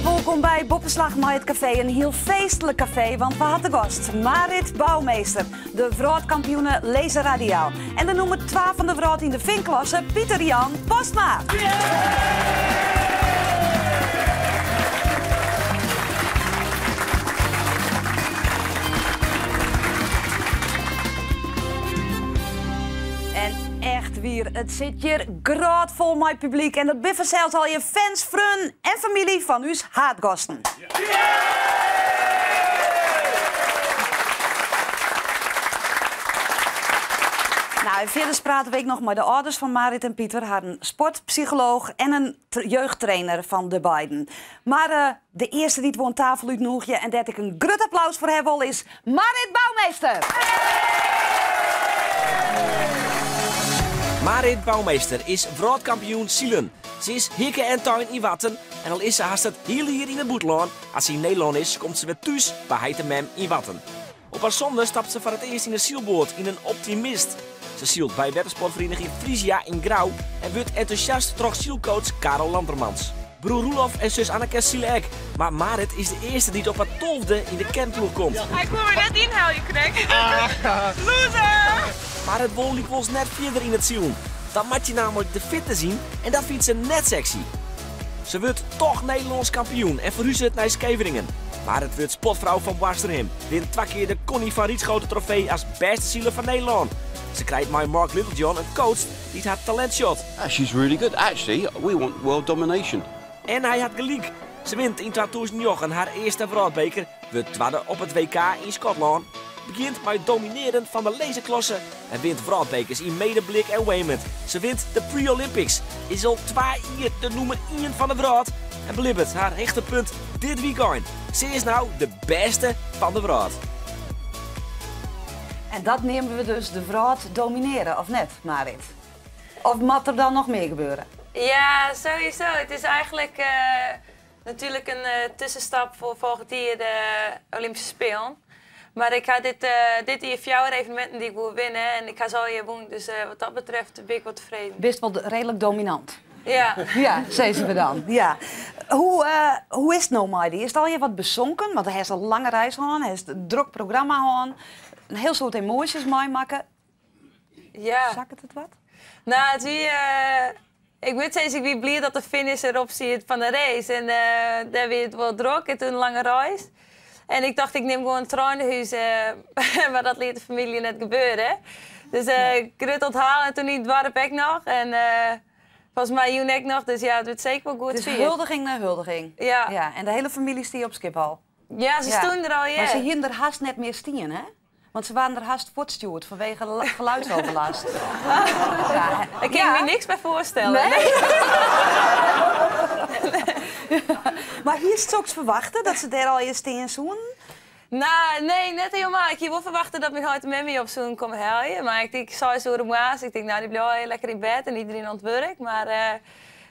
Welkom bij Boppenslag met het café. Een heel feestelijk café, want we hadden de gast Marit Bouwmeester, de wereldkampioene Laser Radiaal. En de nummer 12 van de wereld in de vinklasse, Pieter-Jan Postma. En echt weer, het zit hier graatvol met publiek. En dat biffen zelfs al je fans, vrienden en familie van uw haatgasten. Nou, verder praten we nog met de ouders van Marit en Pieter, haar een sportpsycholoog en een jeugdtrainer van de beiden. Maar de eerste die het woont tafel uitnoeg en dat ik een groot applaus voor heb wil is Marit Bouwmeester. Marit Bouwmeester is wereldkampioen Zielen. Ze is hikke en tuin in Watten en al is ze haast het heel hier in het boetlaan. Als ze in Nederland is, komt ze weer thuis bij Heitemem in Watten. Op haar zondag stapt ze voor het eerst in een zielboot in een optimist. Ze zielt bij weddensportvereniging Frisia in Grauw en wordt enthousiast door zielcoach Karel Landermans. Broer Roelof en zus Anneke zielen ook, maar Marit is de eerste die op haar 12e in de kernploeg komt. Hij kwam er net inhalen, je krek. Loser! Maar het wol liep ons net verder in het zielen. Dan moet je namelijk de fitte zien en dat vindt ze net sexy. Ze wordt toch Nederlands kampioen en verhuist het naar Skeveringen. Maar het wordt spotvrouw van Wasterhem. Wint 2 keer de Connie van Rietschoten trofee als beste zieler van Nederland. Ze krijgt met Mark Littlejohn een coach die haar talent shot. She's really good. Actually, we want world domination. En hij had gelijk. Ze wint in 2009 haar eerste wereldbeker. Wordt tweede op het WK in Schotland. Begint met het domineren van de laserklasse en wint wereldbekers in medeblik en Weymouth. Ze wint de Pre-Olympics. Is al 2 jaar de nummer 1 van de wereld. En blibbert haar punt dit weekend. Ze is nou de beste van de wereld. En dat nemen we dus de vrouw domineren, of net, Marit? Of moet er dan nog meer gebeuren? Ja, sowieso. Het is eigenlijk natuurlijk een tussenstap voor volgend jaar de Olympische Spelen. Maar ik ga dit jaar 4 evenementen die ik wil winnen en ik ga zo hier doen. Dus wat dat betreft ben ik wel tevreden. Best wel redelijk dominant. Ja. Ja, zeggen we dan. Ja. Hoe is het nou, Maidi? Is het al je wat bezonken? Want hij heeft een lange reis gehad, hij heeft een druk programma gehad. Een heel soort emoties meemaken. Ja. Zakt het wat? Nou, het wie, ik weet steeds, ik ben blij dat de finish erop ziet van de race. En daar werd het wel druk en toen een lange reis. En ik dacht, ik neem gewoon een treinhuis, maar dat liet de familie net gebeuren. Dus ik rut onthalen en toen niet dwarp ik nog. En volgens mij Joen ik nog, dus ja, het wordt zeker wel goed. Het is huldiging naar huldiging. Ja. Ja. En de hele familie stier op Schiphol. Ja, ze stonden er al, ja. Maar ze hielden er haast net meer stien, hè? Want ze waren er haast voortstuurd vanwege geluidsoverlast. Ja, ik kan me niks bij voorstellen. Nee? Maar hier is het ook verwachten dat ze daar al je steen zoen? Nou, nee, net helemaal. Ik wil verwachten dat mijn huid met me op zo'n komt helpen. Maar ik zou zo de moas. Ik denk, nou, die blijft lekker in bed en iedereen aan het werk. Maar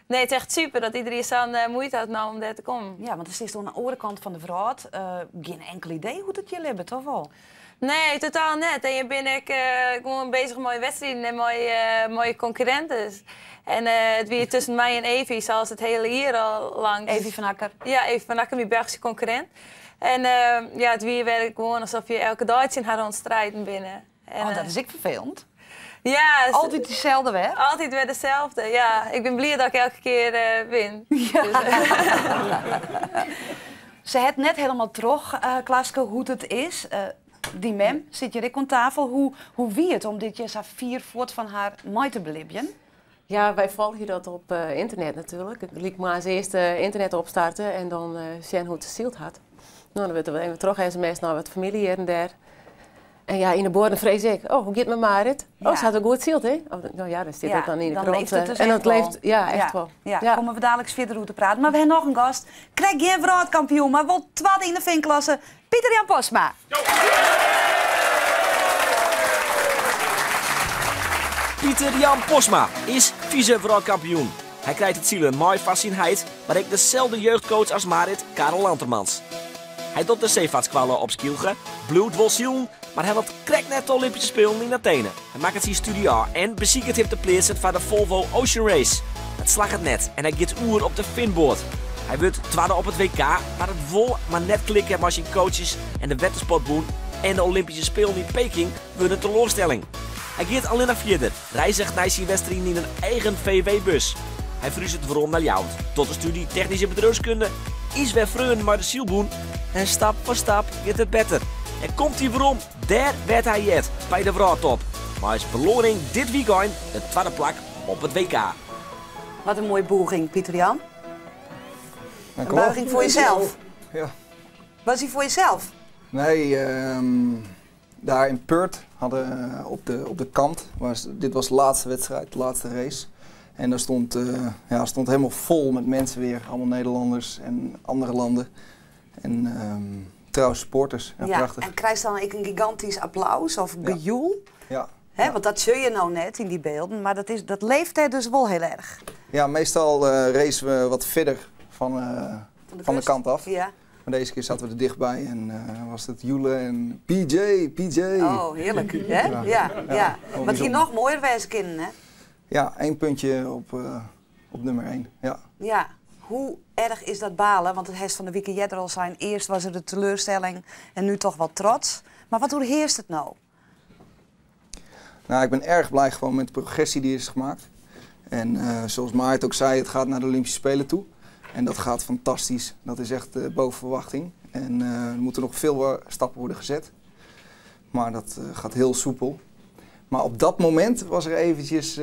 nee, het is echt super dat iedereen zo'n moeite had nou om daar te komen. Ja, want er is aan de andere kant van de vrouw geen enkel idee hoe het je hebben, toch wel? Nee, totaal net. En je ben ik gewoon bezig met mooie wedstrijden en mooie concurrenten. En het weer tussen mij en Evie, zoals het hele jaar al lang. Evie van Akker? Ja, Evie van Akker, mijn Belgische concurrent. En ja, het weer werkt gewoon alsof je elke dag in haar strijden binnen. En, dat is ik vervelend. Ja. Altijd dezelfde weg? Altijd weer dezelfde, ja. Ik ben blij dat ik elke keer win. Ja. Dus, ze het net helemaal terug, Klaske, hoe het is. Die mem zit je aan tafel. Hoe wie het om dit jaar zo 4 voort van haar mooi te beleven? Ja, wij volgen dat op internet natuurlijk. Ik liet maar eens eerst internet opstarten en dan zien hoe het zielt had. Nou, dan werden we even terug sms naar wat familie hier en daar. En ja, in de boorden vrees ik, hoe gaat het met Marit? Ja. Ze had een goed zielt, hè? Nou ja, dat zit ook dan in de krant. Het dus en dat leeft, ja, echt wel. wel. Ja, komen we dadelijk verder over te praten. Maar we hebben nog een gast. Krijg geen wereldkampioen, maar wel 2e in de vinklasse. Pieter-Jan Postma. Pieter-Jan Postma is vice-wereldkampioen. Hij krijgt het zielen mooi fascinheid, maar ik dezelfde jeugdcoach als Marit, Karel Landermans. Hij doet de zeevaartskwallen op Skielge, bloed wil zielen, maar hij wil krijgt net de Olympische Spelen in Athene. Hij maakt het zijn studie aan en beziekt hem te plaatsen voor de Volvo Ocean Race. Het slag het net en hij gaat oer op de finboard. Hij wordt tweede op het WK, maar het wol maar net klikken als zijn coaches en de wetensportboen en de Olympische Spelen in Peking worden een teleurstelling. Hij gaat alleen naar verder, reizigt naar zijn wedstrijd in een eigen VW-bus. Hij verhuist het waarom naar Ljouwt, tot de studie technische bedrijfskunde, is weer vreun maar de zielboen en stap voor stap gaat het beter. En komt hij waarom? Daar werd hij jet bij de vrouwtop. Maar is beloning dit weekend de tweede plak op het WK. Wat een mooie boeging, Pieter-Jan. Een buiging voor jezelf. Ja. Was die voor jezelf? Nee, daar in Perth hadden op de kant, dit was de laatste wedstrijd, de laatste race. En daar stond helemaal vol met mensen weer, allemaal Nederlanders en andere landen. En trouwens supporters, ja, prachtig. En krijg je dan een gigantisch applaus of gejoel? Ja. Hè, want dat zie je nou net in die beelden, maar dat leeft er dus wel heel erg. Ja, meestal racen we wat verder van de kant af. Ja. Maar deze keer zaten we er dichtbij en was het joelen en PJ. Oh, heerlijk. Hè? Ja. Wat hier nog mooier wezen kinderen, hè? Ja, 1 puntje op nummer 1. Ja. Ja. Hoe erg is dat balen? Want het heeft van de weekend al zijn. Eerst was er de teleurstelling en nu toch wel trots. Maar wat heerst het nou? Nou, ik ben erg blij gewoon met de progressie die is gemaakt. En zoals Marit ook zei, het gaat naar de Olympische Spelen toe. En dat gaat fantastisch. Dat is echt boven verwachting. En er moeten nog veel stappen worden gezet. Maar dat gaat heel soepel. Maar op dat moment was er eventjes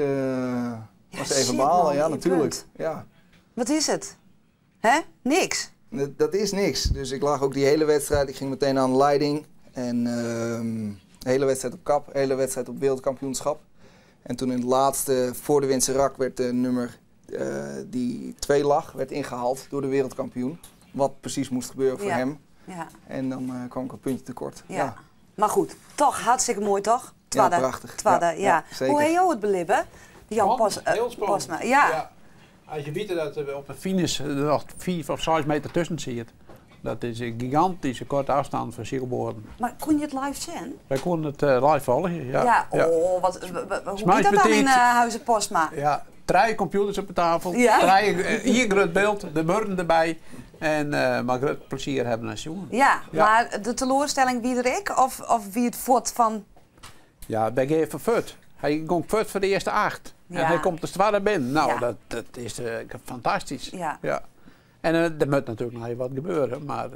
even balen. Ja, natuurlijk. Ja. Wat is het? Hè? Niks? Dat is niks. Dus ik lag ook die hele wedstrijd. Ik ging meteen aan de leiding. En de hele wedstrijd op kap. De hele wedstrijd op wereldkampioenschap. En toen in het laatste, voor de winst rak, werd de nummer die 2 lag, werd ingehaald door de wereldkampioen. Wat precies moest gebeuren voor hem. Ja. En dan kwam ik een puntje tekort. Ja. Maar goed, toch hartstikke mooi toch? Ja, prachtig. Ja. Hoe heb je het beleven? Heel spannend. Posma. Ja. Als je weet dat er op de finish nog 4 of 6 meter tussen zit. Dat is een gigantische korte afstand van Silkeborgen. Maar kon je het live zien? Wij konden het live volgen, ja. Oh, hoe gaat dat dan in Huizen Posma? Ja, 3 computers op de tafel, 3 hier groot beeld, de borden erbij. En maar groot plezier hebben als jongen. Ja, maar de teleurstelling wie er ik of wie het voort van... Ja, bij Geven Fut. Hij komt Fut voor de eerste 8. Ja. En hij komt de zware binnen. Nou, dat is fantastisch. Ja. En er moet natuurlijk nog even wat gebeuren, maar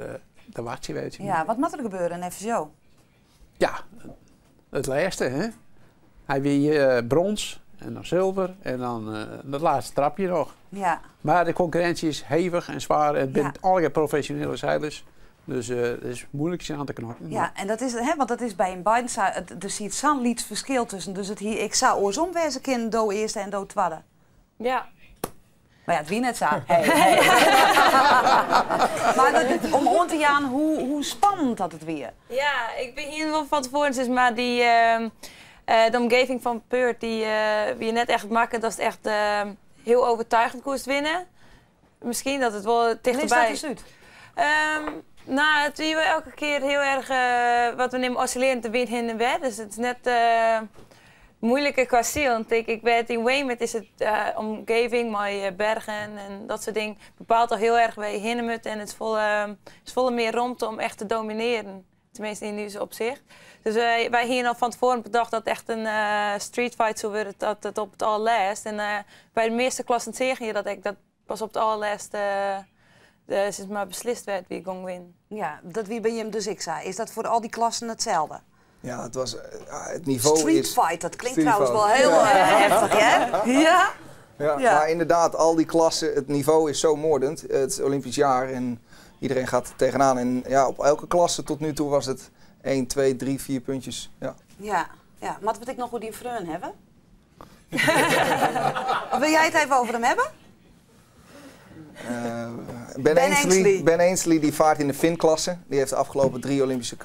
dat wacht je, weet je. Ja, wat moet er gebeuren in FSO? Ja, het laatste, hè. Hij weer brons en dan zilver en dan het laatste trapje nog. Ja. Maar de concurrentie is hevig en zwaar en het zijn alle professionele zeilers. Dus het is moeilijk aan te knokken. Ja, en dat is, want dat is bij een beiden, er ziet zo'n liet verschil tussen. Dus ik zou oorsom wezen kind do eerste en do tweede. Ja. Maar ja, het wie net zo. Hey. Maar om on te gaan, hoe spannend dat het weer? Ja, ik ben hier wel van tevoren, dus maar de omgeving van Perth, die je net echt makkelijk, dat is echt heel overtuigend koest winnen. Misschien dat het wel dichterbij is. Nou, het is elke keer heel erg wat we nemen oscillerend te winnen in de wet. Dus het is net moeilijker qua ziel. Want ik weet in Weymouth is het omgeving, mooie bergen en dat soort dingen bepaalt al heel erg bij Hinnemut en het is volle meer ruimte om echt te domineren. Tenminste in deze opzicht. Dus wij hier al van tevoren bedacht dat het echt een street fight zou worden dat het op het allerlaatst. En bij de meeste klassen zeg je dat pas op het allerlaatst is maar beslist werd wie ging winnen. Ja, dat wie ben je hem dus ik zei. Is dat voor al die klassen hetzelfde? Ja, het was het niveau street fight, dat klinkt trouwens wel heel heftig, hè? Ja? Ja, maar inderdaad, al die klassen, het niveau is zo moordend. Het is Olympisch jaar en iedereen gaat er tegenaan. En ja, op elke klasse tot nu toe was het 1, 2, 3, 4 puntjes. Ja. Maar wat ik nog goed in vreun hebben? Wil jij het even over hem hebben? Ben Ainsley die vaart in de Fin-klasse. Die heeft de afgelopen 3 Olympische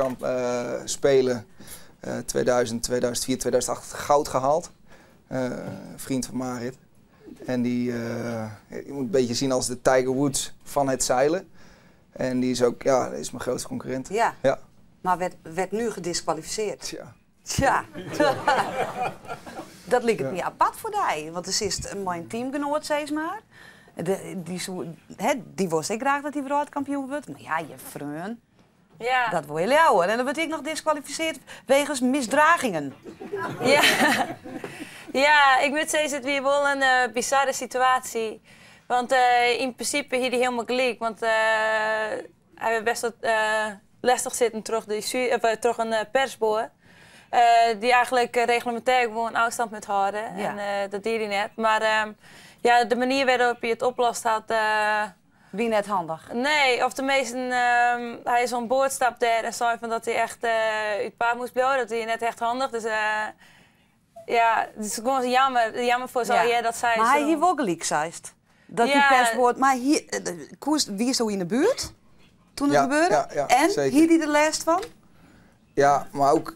Spelen 2000, 2004, 2008 goud gehaald. Vriend van Marit. En je moet een beetje zien als de Tiger Woods van het zeilen. En die is ook, dat is mijn grootste concurrent. Ja. Maar werd nu gedisqualificeerd. Tja. Dat ligt het niet apart voor jou. Want het is mijn teamgenoot, zeg maar. Die wist ik graag dat hij wereldkampioen wordt. Maar ja, je vriend. Ja. Dat wil je jou. En dan word ik nog disqualificeerd wegens misdragingen. Ja, ja, ik moet zeggen, het weer wel een bizarre situatie. Want in principe hier hij helemaal gelijk. Want hij heeft best wat lastig zitten terug een persboer. Die eigenlijk reglementair gewoon afstand moet houden. Ja. En dat deed hij net. Maar ja, de manier waarop hij het oplost had... Wie net handig? Nee, of de meesten... hij is aan boord stapte en zei van dat hij echt uit paard moest bouwen. Dat hij net echt handig. Dus ja, het is gewoon jammer voor zoals jij dat zei. Maar hij heeft ook gelijk gezegd. Dat die perswoord... Maar hier, wie is zo in de buurt toen het gebeurde? Ja, en zeker. hier die de les van? Ja, maar ook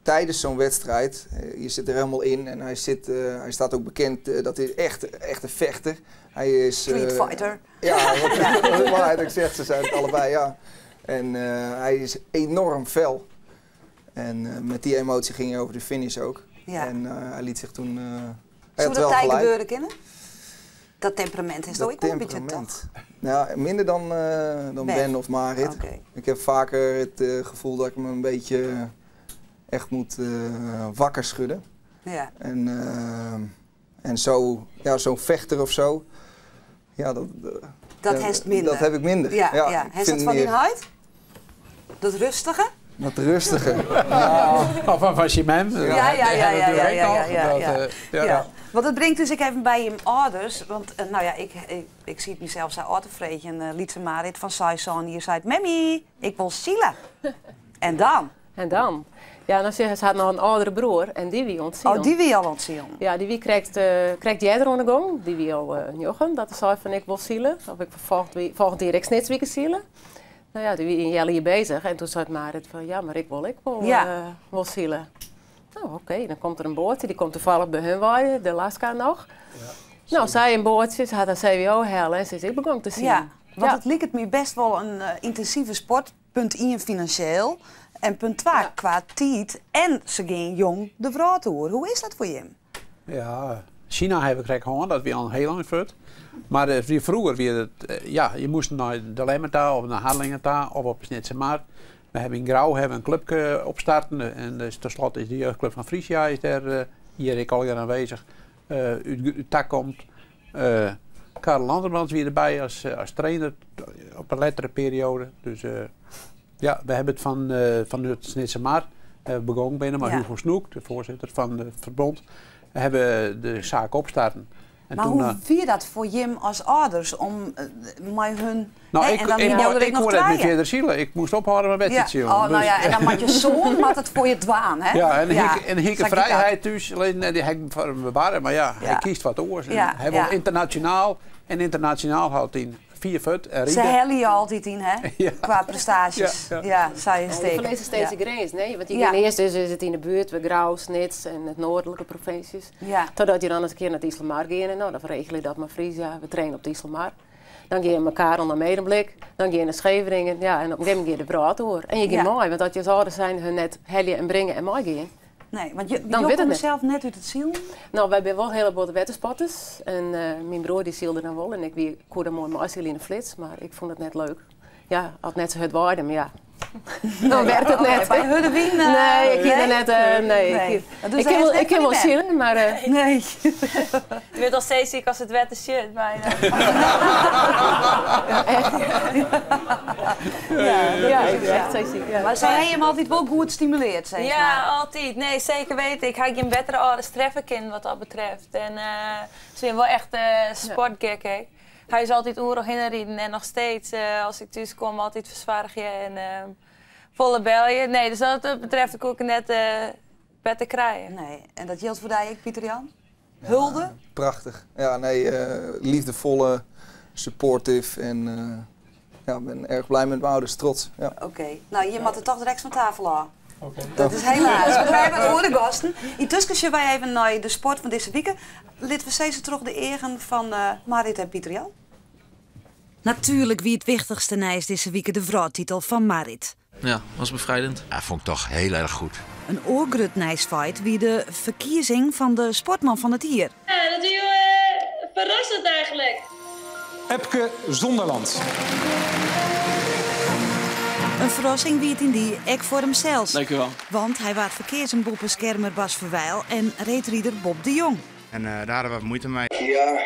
tijdens zo'n wedstrijd, je zit er helemaal in en hij staat ook bekend dat hij echt een vechter. Hij is... Street fighter. Ja, wat de waarheid ook zegt, ze zijn het allebei, ja. En hij is enorm fel. En met die emotie ging hij over de finish ook. Ja. En hij liet zich toen... Zou dat tijd gebeuren kennen? Dat temperament is ook een beetje toch? Ja, minder dan Ben of Marit. Okay. Ik heb vaker het gevoel dat ik me een beetje echt moet wakker schudden. Ja. En zo'n vechter of zo, ja, dat heeft minder. Dat heb ik minder. Ja, ja. Ja. Heeft dat van die huid? Dat rustige? Dat rustige. Of van Chimène. Ja. Want het brengt dus ik even bij je ouders. Want ik zie het mezelf zijn autovretje. En Lietse Marit van Saison hier zei: Mammy, ik wil zielen. En dan? En dan? Ja, dan zeggen ze had nog een oudere broer en die wie ontzien. Oh, die wie al ontzien? Ja, die wie krijgt jij er aan de gang. Die wie al jochen. Dat zei van ik wil zielen. Of ik volgend jaar ik net zielen. Nou ja, die wie in Jelle hier bezig. En toen zei Marit van ja, maar ik wil zielen. Nou oké, dan komt er een bootje. Die komt toevallig bij hun waaien, de Laska nog. Ja, nou, zij een bootje, ze had een CWO halen en ze is ik begon te zien. Ja, want het leek het me best wel een intensieve sport. Punt 1 financieel. En punt 2 qua tijd. En ze ging jong de vrouw toe. Hoe is dat voor je? Ja, China heb ik gek gewoon, dat we al heel lang voort. Maar vroeger, je moest naar de Lemmenta of naar Harlingenta of op Snitse Maart. We hebben in Grauw een club opstarten. En dus tenslotte is de jeugdclub van Friesia is daar hier ik al aanwezig. Uit tak komt. Karel Landermans weer erbij als trainer op een latere periode. Dus ja, we hebben het van het Snitse Maart begonnen binnen. Maar Hugo Snoek, de voorzitter van het verbond, hebben de zaak opstarten. En maar toen, hoe vier dat voor Jim als ouders om met hun... Nou, ik kon het niet verder zielen. Ik moest ophouden met wedstrijd zielen. Oh, nou ja, en dan moet je zoon moet het voor je dwaan, hè? Ja, en hikke vrijheid dus. Alleen die heb ik voor bewaren, maar ja, hij kiest wat oors. Hij wil internationaal en internationaal houdt hij 4 voet en ze hellen je altijd in, hè? Qua prestaties. Ja, zei je steeds. We verlezen steeds de grens, nee? Want eerst is het in de buurt, we Grauw, Snits en het noordelijke provincies. Ja. Totdat je dan eens een keer naar het Islamar gaat. Nou, dan regel je dat maar Friesia, we trainen op het Islamar. Dan ga je elkaar onder Medemblik, dan ga je naar Scheveningen, ja, en op een gegeven moment ga je de praat door. En je gaat mooi, want dat je zouden zijn hun net hellen en brengen en mooi gaan. Nee, want je komt zelf net uit het ziel? Nou, wij zijn wel een heleboel wetenspotters. En mijn broer die zielde dan wel. En ik kon er mooi zielen in de flits, maar ik vond het net leuk. Ja, had net zo het waarde, maar ja. Dan werkt het net. Bij Huddewien? Nee, ik kan net. Nee. Ik kan wel zielen, maar. Nee. Je bent al steeds ziek als het wette shirt bijna. Ja, ik ben echt steeds ziek. Maar zou hij hem altijd wel goed stimuleert, zeg maar? Ja, altijd. Nee, zeker weten. Ik ga je een betere ouders treffen kind wat dat betreft. En ze zijn wel echt sportgek, hè. Hij is altijd oerig inrijden en nog steeds, als ik thuis kom, altijd verzwarig je en volle bel je. Nee, dus dat betreft ik ook net beter krijgen. Nee, en dat geldt voor jou, Pieter Jan? Hulde? Ja, prachtig. Ja, nee, liefdevolle, supportive en ik ben erg blij met mijn ouders, trots. Ja. Oké, nou je mag er toch direct van tafel aan. Okay. Dat is helaas. We krijgen het de gasten. Intussen wij even naar de sport van deze week. Laten we steeds terug de eren van Marit en Pieter Jan. Natuurlijk wie het wichtigste is deze week de vrouwtitel van Marit. Ja, was bevrijdend. Ja, vond ik toch heel erg goed. Een oorgrut fight wie de verkiezing van de sportman van het jaar. En natuurlijk verrassend eigenlijk. Epke Zonderland. Een verrassing wie het in die ek voor hemzelf. Dank u wel. Want hij was verkeersbeschermer Bas Verwijl en reetrieder Bob de Jong. En daar hadden we moeite mee. Ja,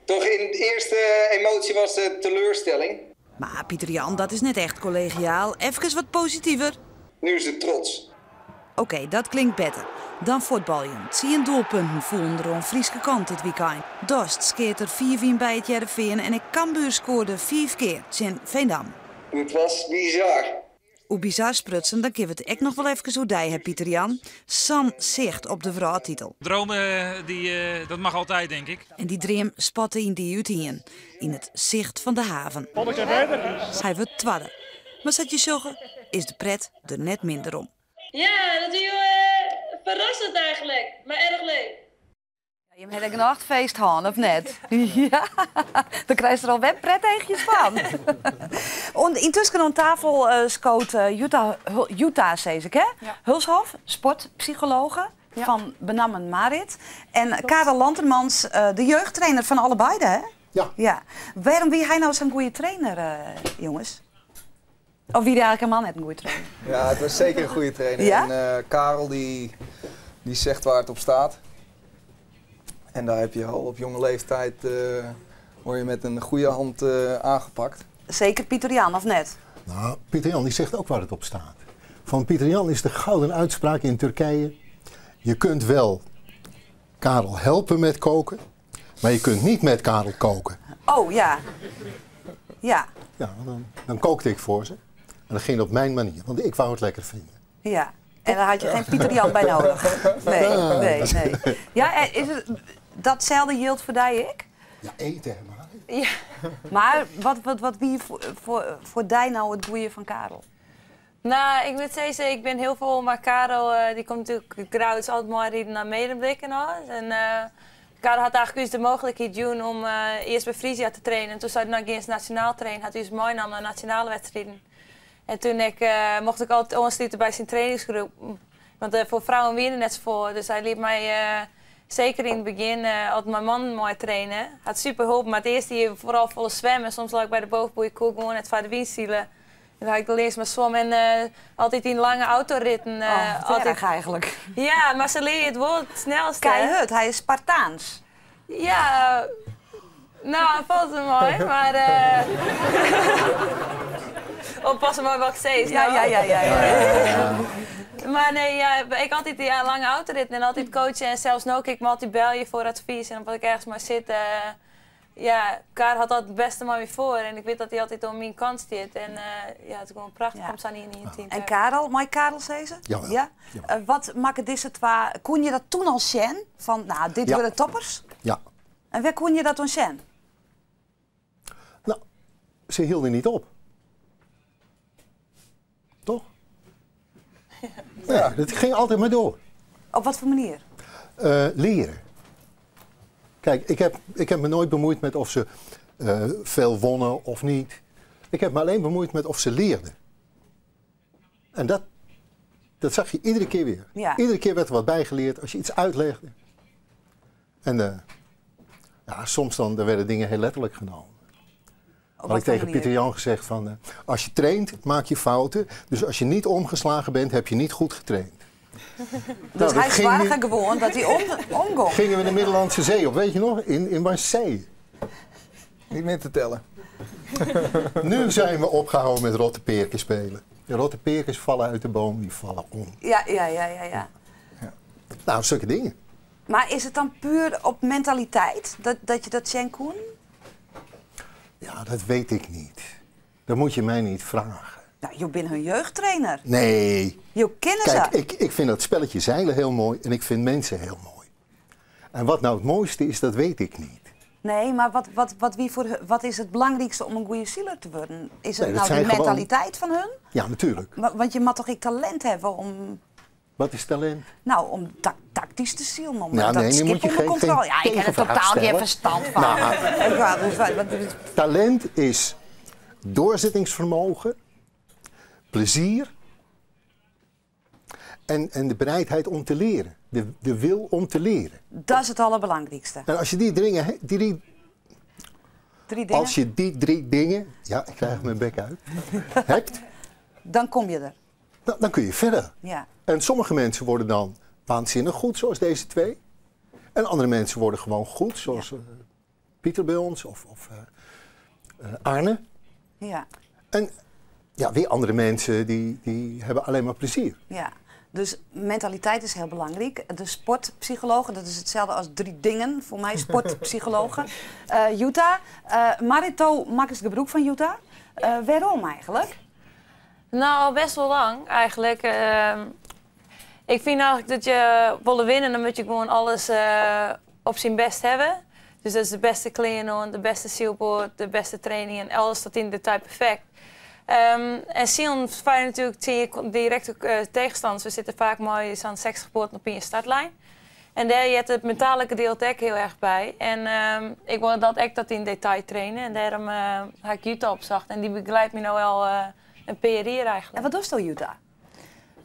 toch in de eerste emotie was de teleurstelling. Maar Pieter Jan, dat is net echt collegiaal. Even wat positiever. Nu is het trots. Oké, dat klinkt beter. Dan voetballen. Zie een doelpunten voelen er aan Frieske kant dit weekend. Dost skeert er 4-4 bij het Heerenveen en ik Cambuur scoorde 5 keer in Veendam. Het was bizar. Hoe bizar sprutsen, dan kunnen we het echt nog wel even hoe die, Pieter Jan. San zicht op de vrouwtitel. Dromen, dat mag altijd, denk ik. En die dream spatte in die uitheen. In het zicht van de haven. Zij wordt twadde. Maar zat je zeggen, is de pret er net minder om. Ja, dat is verrassend eigenlijk, maar erg leuk. Je hebt een nachtfeest gehad, of net? Ja, dan krijg je er al webpretteegjes van. Intussen aan tafel scoot Jutta Cezek, hè? Ja. Hulshof, sportpsychologe van Benammen Marit. En Karel Lantermans, de jeugdtrainer van allebei, hè? Ja. Waarom wie hij nou zo'n goede trainer, jongens? Of wie eigenlijk helemaal net een goede trainer? Ja, het was zeker een goede trainer. Ja? En Karel die zegt waar het op staat. En daar heb je al op jonge leeftijd word je met een goede hand aangepakt. Zeker Pieter Jan, of net? Nou, Pieter Jan die zegt ook waar het op staat. Van Pieter Jan is de gouden uitspraak in Turkije. Je kunt wel Karel helpen met koken, maar je kunt niet met Karel koken. Oh, ja. Ja. Ja, dan kookte ik voor ze. En dat ging op mijn manier, want ik wou het lekker vinden. Ja. En daar had je geen Pieter Jan bij nodig. Nee. Ja, is het datzelfde yield voor die ik? Ja, eten maar. Ja. Maar wat wie voor die nou het goeie van Karel? Nou, ik moet zeggen, ik ben heel veel, maar Karel die komt natuurlijk grauws altijd maar hier naar Medemblik en al. En Karel had eigenlijk dus de mogelijkheid doen om eerst bij Frisia te trainen. En toen zou hij nog eens nationaal trainen, had hij dus mooi naar nationale wedstrijden. En toen mocht ik altijd aansluiten bij zijn trainingsgroep. Want voor vrouwen weer net zo voor. Dus hij liet mij zeker in het begin altijd mijn man mooi trainen. Had super hulp, maar het eerste hier vooral volle zwemmen. Soms lag ik bij de bovenboei koek gewoon net voor de windstielen. Dan had ik de eerst maar zwemmen en altijd in lange autoritten. Altijd eigenlijk. Ja, maar ze leert het wel het snelste. Keihard, hij is Spartaans. Ja, nou, valt het mooi, maar... Oppassen maar wat ik zeg. Ja. Maar nee, ik altijd die lange autoritten en altijd coachen. En zelfs nu ik me altijd bel je voor advies. En dan ik ergens maar zitten. Karel had altijd het beste maar weer voor. En ik weet dat hij altijd om mijn kant zit. En het is gewoon prachtig om staan hier in je team. En Karel, mag ik Karel zeggen? Ja. Wat maken deze twee? Kon je dat toen al zien? Van, nou, dit worden toppers? Ja. En waar kon je dat toen zien? Nou, ze hielden niet op. Toch? Ja, het ging altijd maar door. Op wat voor manier? Leren. Kijk, ik heb me nooit bemoeid met of ze veel wonnen of niet. Ik heb me alleen bemoeid met of ze leerden. En dat zag je iedere keer weer. Ja. Iedere keer werd er wat bijgeleerd als je iets uitlegde. En soms dan werden dingen heel letterlijk genomen. Had ik tegen Pieter Jan gezegd van, als je traint, maak je fouten. Dus als je niet omgeslagen bent, heb je niet goed getraind. Dus hij is zwaar gewoon dat hij omging. Gingen we de Middellandse Zee op, weet je nog? In Marseille. Niet meer te tellen. Nu zijn we opgehouden met rotteperken spelen. De rotteperkens vallen uit de boom, die vallen om. Ja. Nou, zulke dingen. Maar is het dan puur op mentaliteit dat je dat zien kon? Ja, dat weet ik niet. Dat moet je mij niet vragen. Nou, je bent hun jeugdtrainer. Nee. Je kennen ze. Kijk, ik vind dat spelletje zeilen heel mooi en ik vind mensen heel mooi. En wat nou het mooiste is, dat weet ik niet. Nee, maar wat is het belangrijkste om een goede zieler te worden? Is het nou de gewoon... mentaliteit van hun? Ja, natuurlijk. Want je moet toch geen talent hebben om... Wat is talent? Nou, om tactisch te zielen. Om nou, nee, nu moet je geen ja, ik heb er totaal geen verstand van. Talent is doorzettingsvermogen, plezier en de bereidheid om te leren. De wil om te leren. Dat is het allerbelangrijkste. En als je die 3 dingen. Als je die 3 dingen, ja, ik krijg mijn bek uit, hebt, dan kom je er. Dan kun je verder. Ja. En sommige mensen worden dan waanzinnig goed, zoals deze 2. En andere mensen worden gewoon goed, zoals Pieter bij ons of Arne. Ja. En ja, weer andere mensen die hebben alleen maar plezier. Ja. Dus mentaliteit is heel belangrijk. De sportpsychologen, dat is hetzelfde als 3 dingen voor mij, sportpsychologen. Jutta, Marito maakt het gebruik van Jutta. Waarom eigenlijk? Nou, best wel lang eigenlijk. Ik vind eigenlijk dat je willen winnen, dan moet je gewoon alles op zijn best hebben. Dus dat is de beste kleding, de beste zielboord, de beste training en alles tot in detail perfect. En Sion fijn natuurlijk direct tegenstanders. We zitten vaak mooi aan 60 poorten op in je startlijn. En daar je het mentale gedeelte ook heel erg bij. En ik wil dat echt dat in detail trainen. En daarom ga ik Jutta opzacht. En die begeleidt me nou wel een PR hier eigenlijk. En wat doet je Jutta?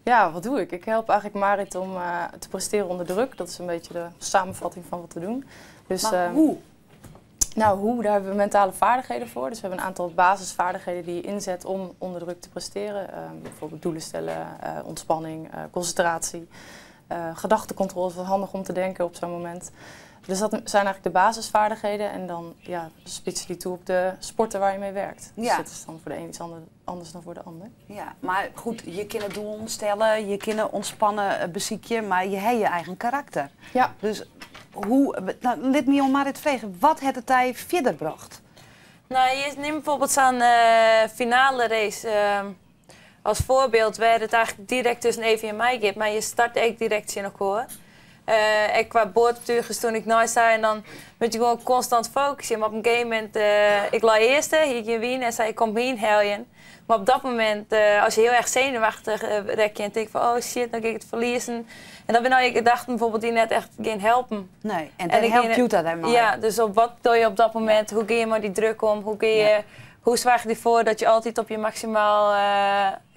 Ja, wat doe ik? Ik help eigenlijk Marit om te presteren onder druk. Dat is een beetje de samenvatting van wat we doen. Dus, maar hoe? Nou, hoe? Daar hebben we mentale vaardigheden voor. Dus we hebben een aantal basisvaardigheden die je inzet om onder druk te presteren. Bijvoorbeeld doelen stellen, ontspanning, concentratie. Gedachtencontrole is wel handig om te denken op zo'n moment. Dus dat zijn eigenlijk de basisvaardigheden. En dan spits je die toe op de sporten waar je mee werkt. Dus dat is dan voor de een iets anders dan voor de ander. Ja, maar goed, je kan doelen stellen, je kan ontspannen beziekje, maar je hebt je eigen karakter. Ja. Dus let me om maar het vragen, wat heeft het hij verder gebracht? Nou, je neemt bijvoorbeeld zo'n finale race als voorbeeld, waar het eigenlijk direct tussen Evie en mij gaat, maar je start echt direct in elkaar. Ik qua boordbetuigers toen ik naast sta en dan moet je gewoon constant focussen. Maar op een gegeven moment, ik la eerste, hier wien en zei ik kom heen heljen. Maar op dat moment, als je heel erg zenuwachtig rek je en denk van oh shit, dan ga ik het verliezen. En dan ben ik gedacht bijvoorbeeld die net echt geen helpen. Nee, en dan helpt Jutta daarmee. Ja, dus op wat doe je op dat moment? Hoe ga je maar die druk om? Hoe zorg je ervoor dat je altijd op je maximaal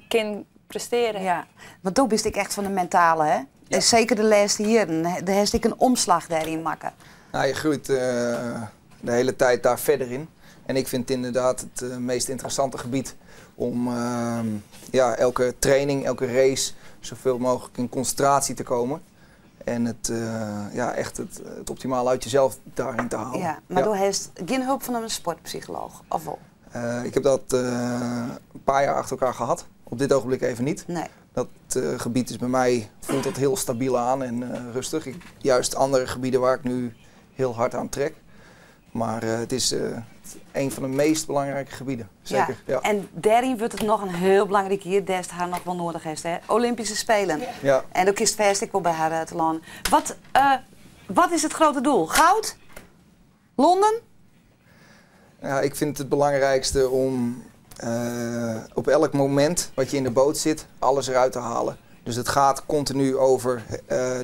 kan presteren? Ja, want toen wist ik echt van de mentale, hè? Ja. En zeker de laatste jaren, daar heb ik een omslag daarin maken. Nou, je groeit de hele tijd daar verder in. En ik vind het inderdaad het meest interessante gebied om elke training, elke race zoveel mogelijk in concentratie te komen. En echt het optimale uit jezelf daarin te halen. Ja, maar door heeft geen hulp van een sportpsycholoog, of wel? Ik heb dat een paar jaar achter elkaar gehad. Op dit ogenblik even niet. Nee. Dat gebied is bij mij, voelt dat heel stabiel aan en rustig. Juist andere gebieden waar ik nu heel hard aan trek. Maar het is een van de meest belangrijke gebieden. Zeker. Ja. En daarin wordt het nog een heel belangrijk hier, dat haar nog wel nodig is. Hè? Olympische Spelen. Ja. En ook is het vast ik wel bij haar te landen. Wat is het grote doel? Goud? Londen? Ja, ik vind het belangrijkste om op elk moment wat je in de boot zit, alles eruit te halen. Dus het gaat continu over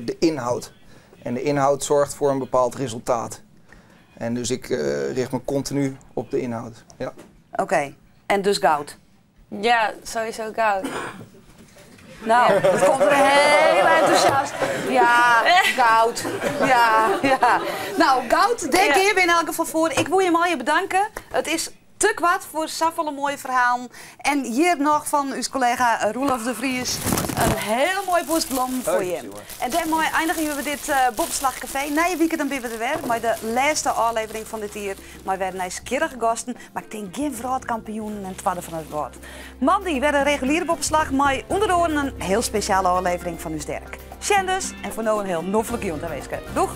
de inhoud. En de inhoud zorgt voor een bepaald resultaat. En dus ik richt me continu op de inhoud. Ja. Oké, en dus goud? Ja, sowieso goud. Nou, dat komt er heel enthousiast. Ja, goud. Ja. Nou, goud, denk je in elk geval voor. Ik wil je maar bedanken. Het is te kwad voor zoveel mooie verhalen. En hier nog van uw collega Roelof de Vries een heel mooi bosblom voor je. En daarmee eindigen we dit Bobslagcafé. Na je weekend dan ben we er weer. Maar de laatste aflevering van dit hier. Maar we werden nieuwsgierige gasten. Maar ik denk geen wereldkampioen en tweede van het woord. Mandy werd een reguliere Bobslag. Maar onder de oren een heel speciale aflevering van uw sterk. Sjen dus. En voor nu een heel noffelijk jongen te wezen. Doeg!